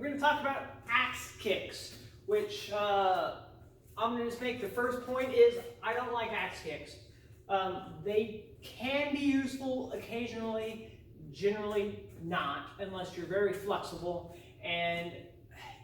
going to talk about axe kicks, which I'm going to just make the first point is I don't like axe kicks. They can be useful occasionally, generally not, unless you're very flexible, and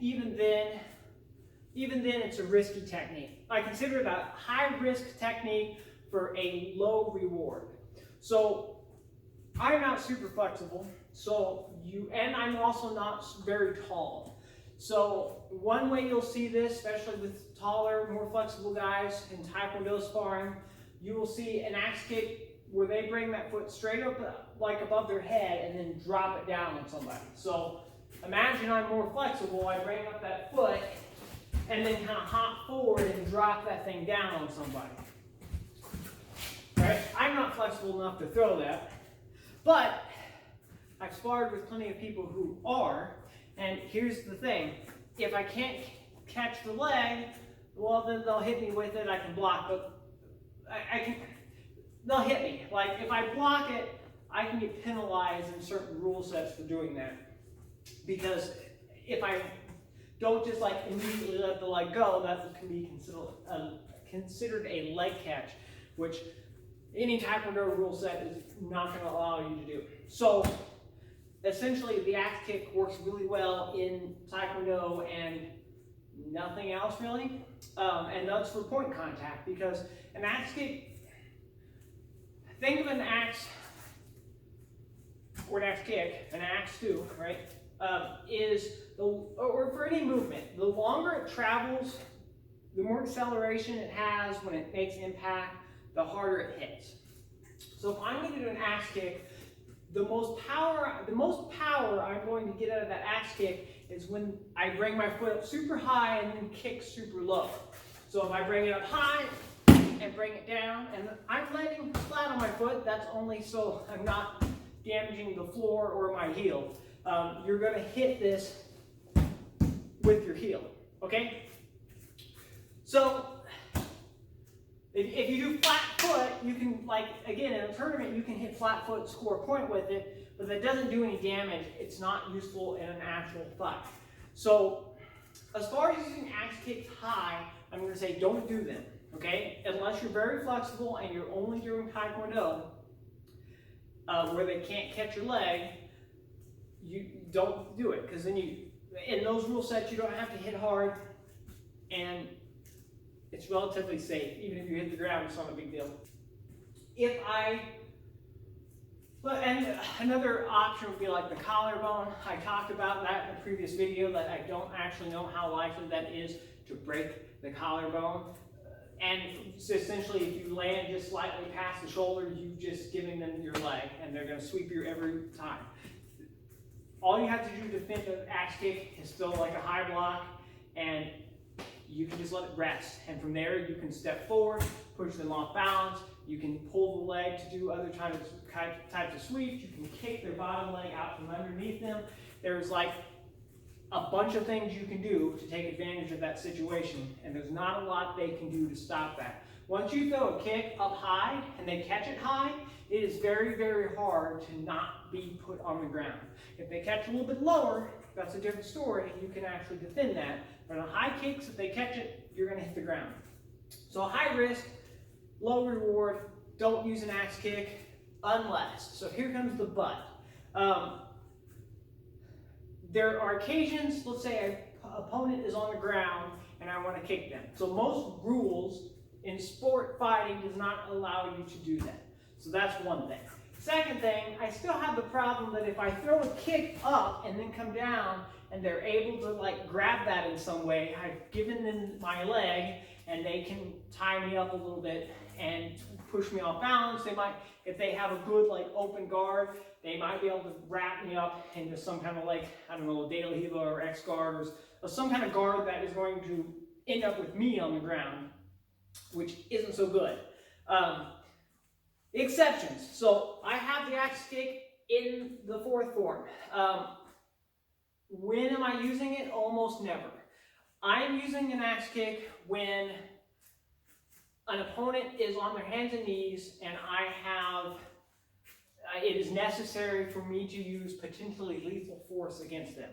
even then it's a risky technique. I consider it a high-risk technique for a low reward. So I'm not super flexible, and I'm also not very tall. So one way you'll see this, especially with taller, more flexible guys in Taekwondo sparring, you will see an axe kick where they bring that foot straight up, like above their head, and then drop it down on somebody. So imagine I'm more flexible, I bring up that foot, and then kind of hop forward and drop that thing down on somebody. Right? I'm not flexible enough to throw that, but I've sparred with plenty of people who are, and here's the thing, if I can't catch the leg, well then they'll hit me with it, I can block, but they'll hit me. Like if I block it, I can get penalized in certain rule sets for doing that. Because if I don't just like immediately let the leg go, that can be considered a leg catch, which any Taekwondo rule set is not going to allow you to do. So essentially the axe kick works really well in Taekwondo and nothing else really. And that's for point contact, because an axe kick, think of an axe or an axe kick, an axe too, right? Or for any movement, the longer it travels, the more acceleration it has when it makes impact, the harder it hits. So if I'm going to do an axe kick, the most power I'm going to get out of that axe kick is when I bring my foot up super high and then kick super low. So if I bring it up high and bring it down, and I'm landing flat on my foot, that's only so I'm not damaging the floor or my heel. You're going to hit this with your heel, okay? So if you do flat foot, you can, like, again, in a tournament, you can hit flat foot, score a point with it, but that doesn't do any damage. It's not useful in an actual fight. So as far as using axe kicks high, I'm going to say don't do them, okay? Unless you're very flexible and you're only doing Taekwondo, where they can't catch your leg, you don't do it, because then in those rule sets, you don't have to hit hard, and it's relatively safe. Even if you hit the ground, it's not a big deal. And another option would be like the collarbone. I talked about that in a previous video, that I don't actually know how likely that is to break the collarbone. And so essentially, if you land just slightly past the shoulder, you've just given them your leg, and they're going to sweep you every time. All you have to do to defend an axe kick is throw like a high block, and you can just let it rest. And from there, you can step forward, push them off balance. You can pull the leg to do other types of sweeps. You can kick their bottom leg out from underneath them. There's like a bunch of things you can do to take advantage of that situation, and there's not a lot they can do to stop that. Once you throw a kick up high and they catch it high, it is very, very hard to not be put on the ground. If they catch a little bit lower, that's a different story. You can actually defend that. But on high kicks, if they catch it, you're going to hit the ground. So high risk, low reward, don't use an axe kick unless. So here comes the but. There are occasions, let's say an opponent is on the ground and I want to kick them. So most rules in sport fighting does not allow you to do that. So that's one thing. Second thing, I still have the problem that if I throw a kick up and then come down and they're able to like grab that in some way, I've given them my leg and they can tie me up a little bit and push me off balance. They might, if they have a good like open guard, they might be able to wrap me up into some kind of like, I don't know, De La Riva or X guard or some kind of guard that is going to end up with me on the ground, which isn't so good. Exceptions. So I have the axe kick in the fourth form. When am I using it? Almost never. I'm using an axe kick when an opponent is on their hands and knees and it is necessary for me to use potentially lethal force against them.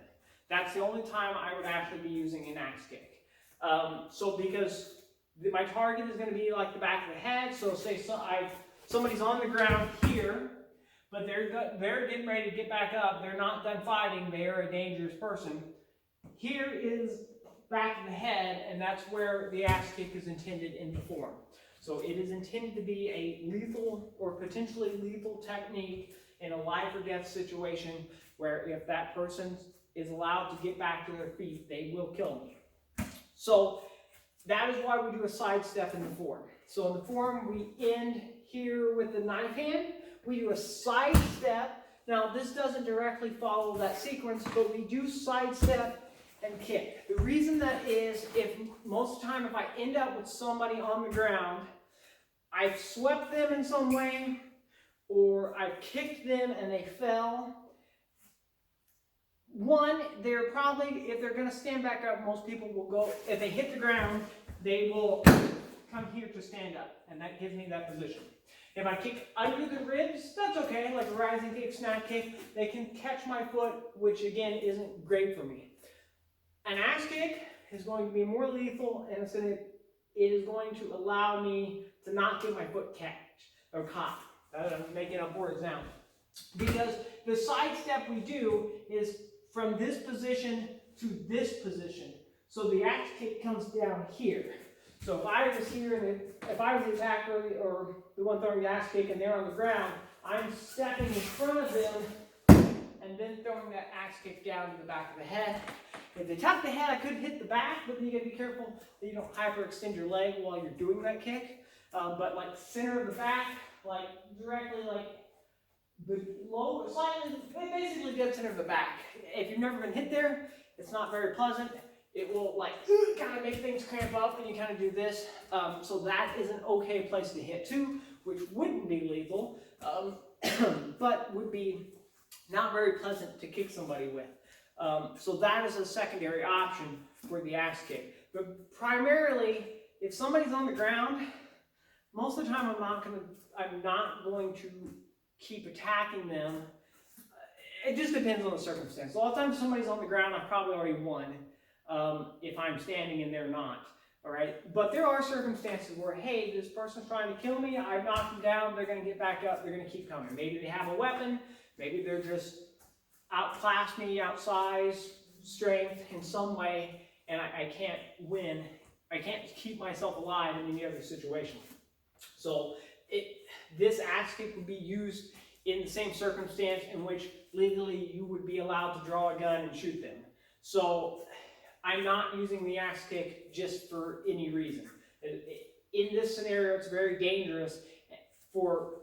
That's the only time I would actually be using an axe kick. So because my target is going to be like the back of the head, so say somebody's on the ground here, but they're getting ready to get back up, they're not done fighting, they are a dangerous person. Here is back of the head, and that's where the axe kick is intended in the form. So it is intended to be a lethal or potentially lethal technique in a life or death situation where if that person is allowed to get back to their feet, they will kill them. So that is why we do a sidestep in the form. So in the form, we end here with the knife hand. We do a sidestep. Now this doesn't directly follow that sequence, but we do sidestep and kick. The reason that is, if most of the time if I end up with somebody on the ground, I've swept them in some way, or I've kicked them and they fell. One, they're probably, if they're going to stand back up, most people will go, if they hit the ground, they will come here to stand up, and that gives me that position. If I kick under the ribs, that's okay, like a rising kick, snap kick, they can catch my foot, which again isn't great for me. An axe kick is going to be more lethal, and it is going to allow me to not get my foot catched or caught. I'm making up words now. Because the sidestep we do is from this position to this position. So the axe kick comes down here. So if I was here and if I was the attacker or the one throwing the axe kick and they're on the ground, I'm stepping in front of them and then throwing that axe kick down to the back of the head. If they tuck the head, I could hit the back, but you gotta be careful that you don't hyperextend your leg while you're doing that kick. But like center of the back, like directly like the low, slightly, basically dead center of the back. If you've never been hit there, it's not very pleasant. It will like kind of make things cramp up and you kind of do this. So that is an okay place to hit too, which wouldn't be lethal, but would be not very pleasant to kick somebody with. So that is a secondary option for the axe kick. But primarily, if somebody's on the ground, most of the time I'm not going to keep attacking them. It just depends on the circumstance. A lot of times if somebody's on the ground, I've probably already won. If I'm standing and they're not, all right? But there are circumstances where, hey, this person's trying to kill me, I knocked them down, they're gonna get back up, they're gonna keep coming. Maybe they have a weapon, maybe they're just outclass me, outsize, strength in some way, and I can't win. I can't keep myself alive in any other situation. So this axe kick would be used in the same circumstance in which legally you would be allowed to draw a gun and shoot them. So I'm not using the axe kick just for any reason. In this scenario, it's very dangerous for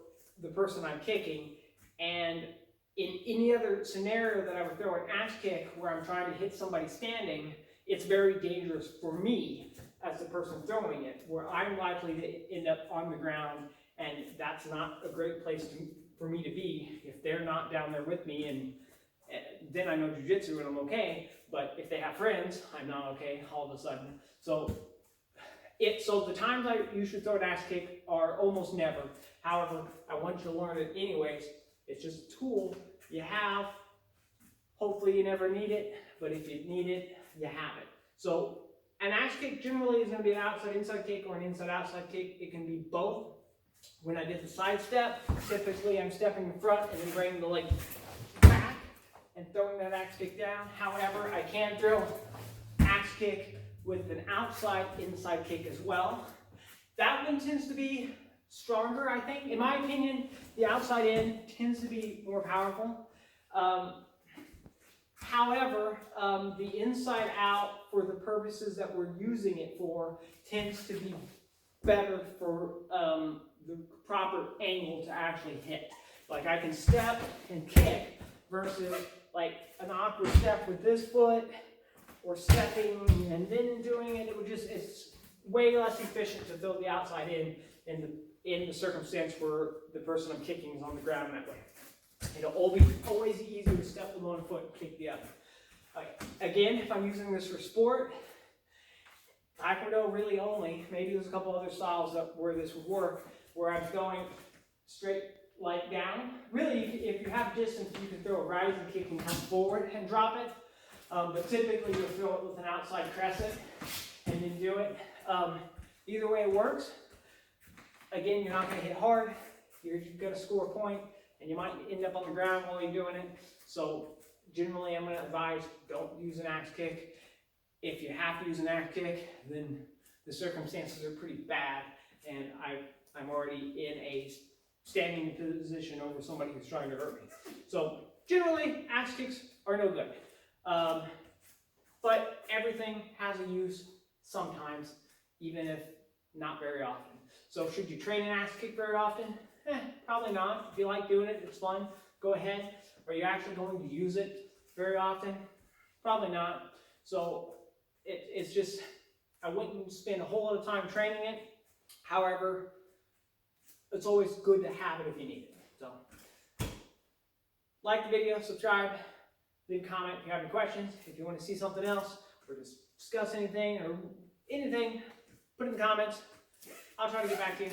the person I'm kicking, and in any other scenario that I would throw an axe kick where I'm trying to hit somebody standing, it's very dangerous for me as the person throwing it, where I'm likely to end up on the ground, and that's not a great place for me to be if they're not down there with me, and then I know jiu-jitsu and I'm okay, but if they have friends, I'm not okay all of a sudden. So the times you should throw an axe kick are almost never. However, I want you to learn it anyways. It's just a tool you have. Hopefully you never need it, but if you need it, you have it. So an axe kick generally is going to be an outside-inside kick or an inside-outside kick. It can be both. When I did the side step, typically I'm stepping in front and then bringing the leg back and throwing that axe kick down. However, I can throw axe kick with an outside-inside kick as well. That one tends to be stronger, I think. In my opinion, the outside in tends to be more powerful. However, the inside out, for the purposes that we're using it for, tends to be better for the proper angle to actually hit. Like I can step and kick versus like an awkward step with this foot or stepping and then doing it. It's way less efficient to throw the outside in the circumstance where the person I'm kicking is on the ground that way. It'll always easier to step with one foot and kick the other. Again, if I'm using this for sport, Taekwondo really only, maybe there's a couple other styles where this would work, where I'm going straight down. Really, if you have distance, you can throw a rising kick and come forward and drop it. But typically you'll throw it with an outside crescent and then do it. Either way it works. Again, you're not going to hit hard. You're going to score a point, and you might end up on the ground while you're doing it. So generally, I'm going to advise don't use an axe kick. If you have to use an axe kick, then the circumstances are pretty bad, and I'm already in a standing position over somebody who's trying to hurt me. So generally, axe kicks are no good. But everything has a use sometimes, even if not very often. So should you train an axe kick very often? Probably not. If you like doing it, it's fun, go ahead. Are you actually going to use it very often? Probably not. So it's just, I wouldn't spend a whole lot of time training it. However, it's always good to have it if you need it. So, like the video, subscribe, leave a comment if you have any questions. If you want to see something else, or discuss anything, or anything, put it in the comments. I'll try to get back to you.